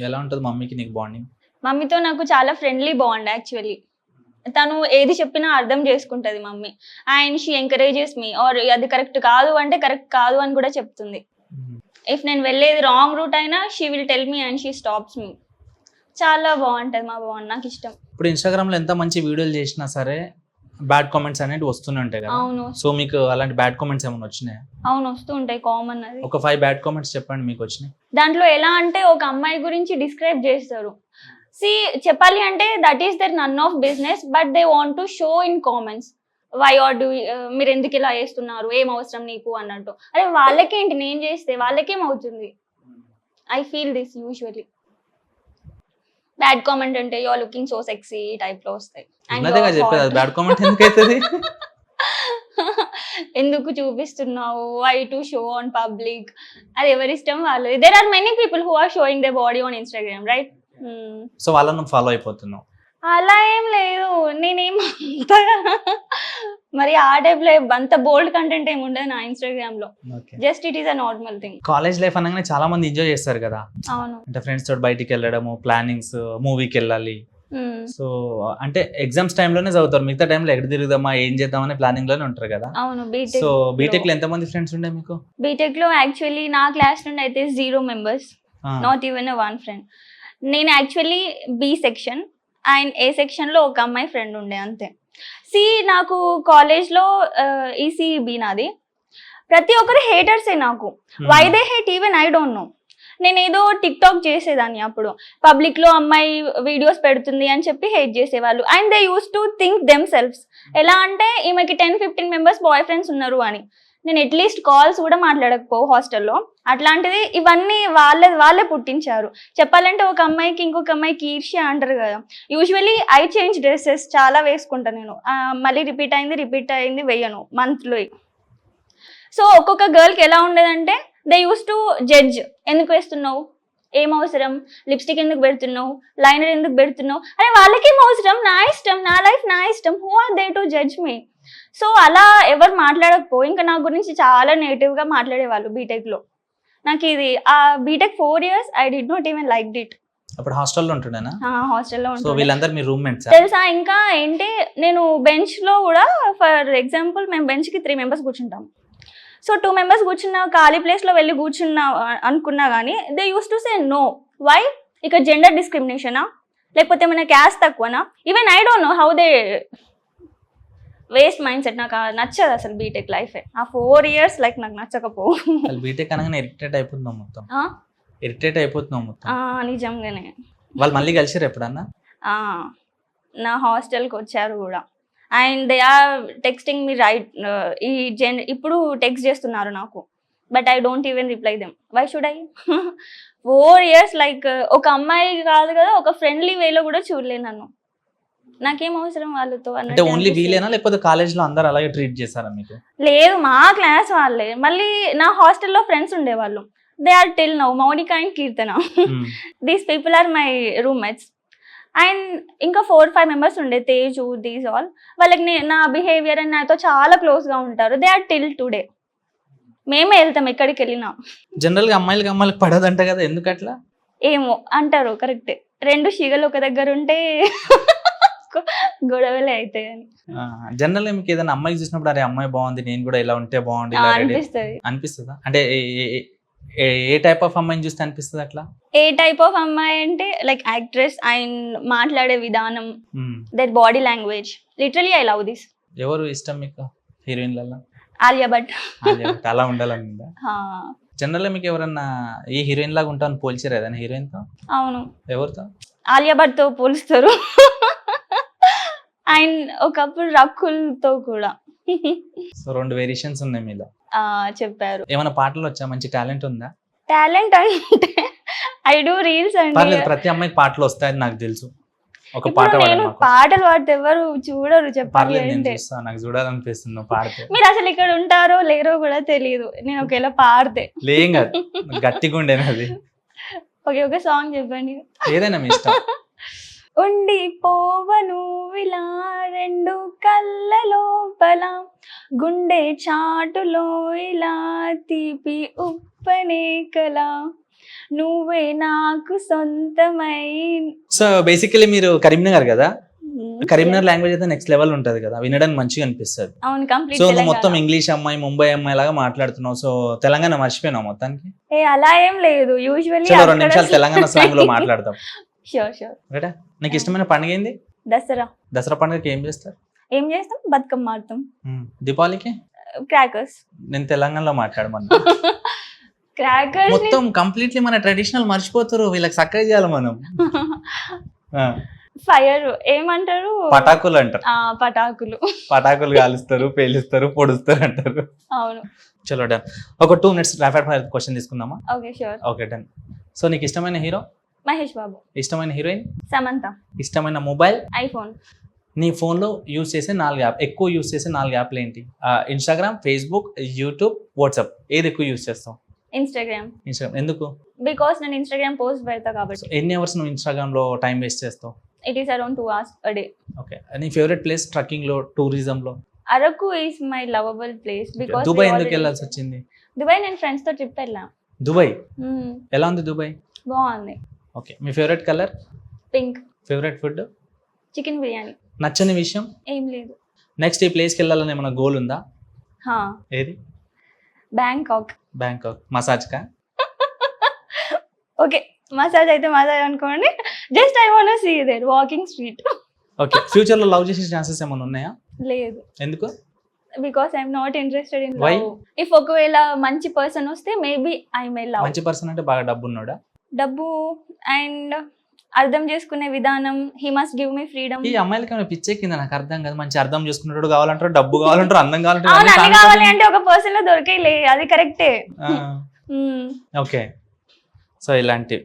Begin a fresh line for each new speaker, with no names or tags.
ఎలా ఉంటది మమ్మీకి నీకు బాండింగ్?
మమ్మీతో నాకు చాలా ఫ్రెండ్లీ బాండ్ యాక్చువల్లీ. తను ఏది చెప్పినా అర్థం చేసుకుంటది mummy. And she encourages me or అది కరెక్ట్ కాదు అంటే కరెక్ట్ కాదు అని కూడా చెప్తుంది. ఇఫ్ నేను వెళ్ళేది రాంగ్ రూట్ అయినా she will tell me and she stops me. చాలా బాగుంటది మా బాండ్, నాకు ఇష్టం.
ఇప్పుడు ఇన్‌స్టాగ్రామ్‌లో ఎంత మంచి వీడియోలు చేసినా సరే బ్యాడ్ కామెంట్స్ అనేవి వస్తూనే ఉంటాయి కదా.
అవును.
సో మీకు అలాంటి బ్యాడ్ కామెంట్స్ ఏమైనా వచ్చినాయా?
అవును, వస్తూ ఉంటాయి, కామన్ అది.
ఒక 5 బ్యాడ్ కామెంట్స్ చెప్పండి మీకు వచ్చినాయి.
దాంట్లో ఎలా అంటే ఒక అమ్మాయి గురించి డిస్క్రైబ్ చేస్తారు. చెప్పాలి అంటే that is their none of business but they want to show in comments why are do, మీరు ఎందుకు ఇలా చేస్తున్నారు, ఏం అవసరం నీకు అన్నట్టు. అరే వాళ్ళకేంటి, నేను చేస్తే వాళ్ళకేం అవుతుంది. I feel this usually. Bad comment అంటే you are looking so sexy type లో వస్తాయి.
ఉన్నదేగా చెప్పేది, బ్యాడ్ కామెంట్ ఎందుకు అవుతుంది?
ఎందుకు చూపిస్తున్నావు, why to show on public, అది ఎవరి ఇష్టం వాళ్ళు. There are many people who are showing they body on Instagram, right?
So వాళ్ళను ఫాలో అయిపోతున్నావు?
అలా ఏం లేదు, నేనేం మరి ఆ టైప్ లో అంత బోల్డ్ కంటెంట్ ఏమి ఉండదు నా ఇన్స్టాగ్రామ్ లో. Just it is a normal thing.
College life అనగానే చాలా మంది ఎంజాయ్ చేస్తారు కదా.
అవును.
అంటే ఫ్రెండ్స్ తోటి బయటికి వెళ్ళడము, ప్లానింగ్స్, మూవీకి వెళ్ళాలి. సో అంటే ఎగ్జామ్స్ టైంలోనే చదువుతారు, మిగతా టైంలో ఎక్కడ తిరుగుదామా ఏం చేద్దామని ప్లానింగ్ లోనే ఉంటారు కదా.
అవును.
సో బీటెక్ లో ఎంత మంది ఫ్రెండ్స్ ఉండే మీకు?
బీటెక్ లో యాక్చువల్లీ నా క్లాస్ నుండి అయితే 0 members, నాట్ ఈవెన్ 1 friend. నేను actually be section and A section లో ఒక అమ్మాయి ఫ్రెండ్ ఉండే, అంతే. నాకు కాలేజ్లో ఈసీబీ నాది. ప్రతి ఒక్కరు హేటర్సే నాకు. Why they hate even I don't know. నేను ఏదో టిక్ టాక్ చేసేదాన్ని అప్పుడు, పబ్లిక్ లో అమ్మాయి వీడియోస్ పెడుతుంది అని చెప్పి హేట్ చేసేవాళ్ళు. And they use to think themselves. ఎలా అంటే ఈమెకి 10-15 members బాయ్ ఫ్రెండ్స్ ఉన్నారు అని. నేను అట్లీస్ట్ కాల్స్ కూడా మాట్లాడకపో హాస్టల్లో. అట్లాంటిది ఇవన్నీ వాళ్ళే పుట్టించారు. చెప్పాలంటే ఒక అమ్మాయికి ఇంకొక అమ్మాయికి ఈర్ష్య అంటారు కదా. యూజువల్లీ ఐ చేంజ్ డ్రెస్సెస్ చాలా వేసుకుంటాను నేను, మళ్ళీ రిపీట్ అయింది వేయను మంత్లో. సో ఒక్కొక్క గర్ల్కి ఎలా ఉండేదంటే దే యూస్ టు జడ్జ్. ఎందుకు వేస్తున్నావు, ఏం అవసరం, లిప్స్టిక్ ఎందుకు పెడుతున్నావు, లైనర్ ఎందుకు పెడుతున్నావు, అరే వాళ్ళకేం అవసరం, నా ఇష్టం, నా లైఫ్ నా ఇష్టం, who are they to judge me. So అలా ఎవరు మాట్లాడకపో, ఇంకా నా గురించి చాలా నెగిటివ్గా మాట్లాడేవాళ్ళు బీటెక్లో. నాకు ఇది ఆ BTech 4 years I did not even like it.
అప్పుడు హాస్టల్లో ఉంటుండేనా?
హాస్టల్లో
సో వీళ్ళందరూ మీ రూమ్మేట్స్
తెలుసా. ఇంకా ఏంటి, నేను బెంచ్ లో కూడా ఫర్ ఎగ్జాంపుల్ మేము బెంచ్ కి 3 members కూర్చుంటాం. సో 2 members కూర్చున్న ఖాళీ ప్లేస్ లో వెళ్ళి కూర్చున్నా అనుకున్నా కానీ they use to say no. Why? ఇక జెండర్ డిస్క్రిమినేషనా, లేకపోతే మన క్యాస్ట్ తక్కువనా? Even I don't know how they waste mind set. నాకు నచ్చదు అసలు బీటెక్ లైఫ్. ఆ 4 years లైక్ నాకు నచ్చకపో.
బీటెక్ అనగానే ఇరిటేట్ అయిపోతున్నాం మొత్తం.
నిజంగానే.
వాళ్ళు మళ్ళీ కలిసిరు ఎప్పుడన్నా?
నా హాస్టల్కి వచ్చారు కూడా. And they are texting me right. ఇప్పుడు టెక్స్ట్ చేస్తున్నారు నాకు, but I don't even reply them. Why should I? 4 years like ఒక అమ్మాయి కాదు కదా, ఒక ఫ్రెండ్లీ వేలో కూడా చూడలే నన్ను. నాకేం అవసరం వాళ్ళతో
అంటే ఓన్లీ వీలేనా లేకపోతే కాలేజ్ లో అందరూ అలాగే ట్రీట్ చేశారా మీకు?
లేదు, మా క్లాస్ వాళ్ళే. మళ్ళీ నా హాస్టల్లో ఫ్రెండ్స్ ఉండేవాళ్ళు. They are till now Mounika and Keerthana. These people are my roommates. And ఇంకా 4-5 members ఉండే, తేజు, దీస్ ఆల్. వాళ్ళకి నా బిహేవియర్ అండ్ నాతో చాలా క్లోజ్గా ఉంటారు. They are till today. మేమే వెళ్తాం ఎక్కడికి వెళ్ళినా.
జనరల్గా అమ్మాయిలకి పడదంట కదా, ఎందుకు అట్లా?
ఏమో అంటారు, కరెక్టే. 2 షిగలు ఒక దగ్గర ఉంటే గొడవలే అవుతాయి అని.
జనరల్ గా మీకు ఏదైనా అమ్మాయి చూసినప్పుడు అరే అమ్మాయి బాగుంది, నేను కూడా ఇలా ఉంటే బాగుంది అనిపిస్తుందా? అంటే ఏ టైప్ ఆఫ్ అమ్మాయిని చూస్తే అనిపిస్తుంది అట్లా?
ఏ టైప్ ఆఫ్ అమ్మాయి అంటే లైక్ యాక్ట్రెస్ అండ్ మాట్లాడే విధానం, their body language. Literally I love this.
ఎవరు ఇష్టం మీకు హీరోయిన్లలో?
ఆలియా భట్.
అలా ఉండాలని జనరల్ గా మీకు ఎవరన్నా ఈ హీరోయిన్ లాగా ఉంటాను పోల్చారు ఏదైనా హీరోయిన్ తో?
అవును.
ఎవరితో?
ఆలియా భట్ తో పోలుస్తారు. అండ్ ఒకప్పుడు రకుల్తో కూడా.
సో 2 వేరియేషన్స్ ఉన్నాయి మీలో.
చెప్పారు.
ఏమైనా పాటలు వచ్చా? మంచి టాలెంట్ ఉందా?
టాలెంట్ అంటే ఐ డూ రీల్స్ అండి.
ప్రతి అమ్మాయికి పాటలు వస్తాయని నాకు తెలుసు. ఒక
పాట పాటలు పాడితే ఎవరు చూడరు, చెప్పాలి అంటే.
నాకు చూడాలనిపిస్తుంది పాడితే.
మీరు అసలు ఇక్కడ ఉంటారో లేరో కూడా తెలియదు నేను ఒకవేళ పాడితే.
లేం కదా, గట్టిగా ఉండేది.
ఒక సాంగ్ చెప్పండి,
ఏదైనా మీ ఇష్టం.
ఉండిపోవను ఇలా 2 కళ్ళ లోపల, గుండె చాటులో ఇలా తీపి ఉప్పనే కల, నువ్వే నాకు సొంతమై.
సో బేసికలీ మీరు కరీంనగర్ కదా, కరీంనగర్ లాంగ్వేజ్ అయితే నెక్స్ట్ లెవెల్ ఉంటది కదా, వినడానికి మంచిగా అనిపిస్తుంది.
అవును, కంప్లీట్
సో నువ్వు మొత్తం ఇంగ్లీష్ అమ్మాయి, ముంబై అమ్మాయి లాగా మాట్లాడుతున్నావు. సో తెలంగాణ మర్చిపోయినావు మొత్తానికి.
ఏ అలా ఏం లేదు, యూజువల్లీ
చలో 2 నిమిషాలు తెలంగాణ స్లాంగ్ లో మాట్లాడదాం.
Sure sure.
రైటా? నీకు ఇష్టమైన పండుగ ఏంది?
దసరా.
దసరా పండుగకి ఏం చేస్తారు?
ఏం చేస్తాం? బతుకమ్మ ఆడతాం.
దీపావళికి
క్రాకర్స్.
నేను తెలంగాణలో మాట్లాడమన్నా.
క్రాకర్స్
మొత్తం కంప్లీట్లీ మన ట్రెడిషనల్ మర్చిపోతారు, వీళ్ళకి చక్కగా చేయాలి మనం.
ఫైర్ ఏమంటారు?
పటాకులు అంటారు.
పటాకులు.
పటాకులు కాలుస్తారు, పేలుస్తారు, పొడుస్తారు అంటారు.
అవును.
చలో డన్. ఒక 2 minutes ర్యాపిడ్ ఫైర్ క్వశ్చన్ తీసుకుందామా?
Okay sure.
Okay done. So నీకు ఇష్టమైన హీరో?
మహేష్ బాబు.
ఇష్టమైన హీరోయిన్?
సమంత.
ఇష్టమైన మొబైల్?
ఐఫోన్.
నీ ఫోన్లో యూజ్ చేసే 4 యాప్, ఎక్కువ యూజ్ చేసే 4 యాప్లు ఏంటి? ఇన్స్టాగ్రామ్, ఫేస్బుక్, యూట్యూబ్, వాట్సాప్, ఏది ఎక్కువ యూజ్ చేస్తావు?
ఇన్స్టాగ్రామ్.
ఇన్స్టాగ్రామ్ ఎందుకు?
బికాస్ నేను ఇన్స్టాగ్రామ్ పోస్ట్ పెడతా కాబట్టి.
ఎన్ని అవర్స్ నువ్వు ఇన్స్టాగ్రామ్లో టైం వేస్ట్ చేస్తావు?
It is around 2 hours a day.
Okay. నీ ఫేవరెట్ ప్లేస్ ట్రక్కింగ్లో, టూరిజంలో?
Araku is my lovable place. Because
Dubai ఎందుకు వెళ్ళాల్సి వచ్చింది?
దుబాయ్ నేను ఫ్రెండ్స్ తో ట్రిప్ వెళ్ళా.
దుబాయ్ ఎలా ఉంది? దుబాయ్
బాగుంది.
ఓకే. మీ favourite colour?
Pink.
Favourite food?
Chicken biryani.
నచ్చని విషయం?
ఏం లేదు.
నెక్స్ట్ ఈ ప్లేస్కి వెళ్ళాలని ఏమైనా గోల్ ఉందా? ఏది?
బ్యాంకాక్.
బ్యాంకాక్. మసాజ్కా?
ఓకే, మసాజ్ అయితే మసాజ్ అనుకోండి. Just I want to see their walking street.
Okay. ఫ్యూచర్లో లవ్ చేసే ఛాన్సెస్ ఏమైనా ఉన్నాయా?
లేదు.
ఎందుకు?
Because I'm not interested in
Why?
Love. If ఒకవేళ మంచి పర్సన్ వస్తే మేబీ ఐ మే లవ్.
మంచి పర్సన్ అంటే బాగా డబ్బు ఉన్నాడా?
డబ్బు అండ్ అర్థం చేసుకునే విధానం. He must give me freedom.
ఈ అమ్మాయిలకి ఏమైనా పిచ్చే కింద నాకు అర్థం కాదు. మంచి అర్థం చేసుకునేటోడు కావాలంటారు, డబ్బు కావాలంటారు, అందం కావాలంటారు.
అన్ని కావాలి అంటే ఒక పర్సన్ లో దొరికేలే, అది కరెక్టే.
ఓకే. సో ఇలాంటి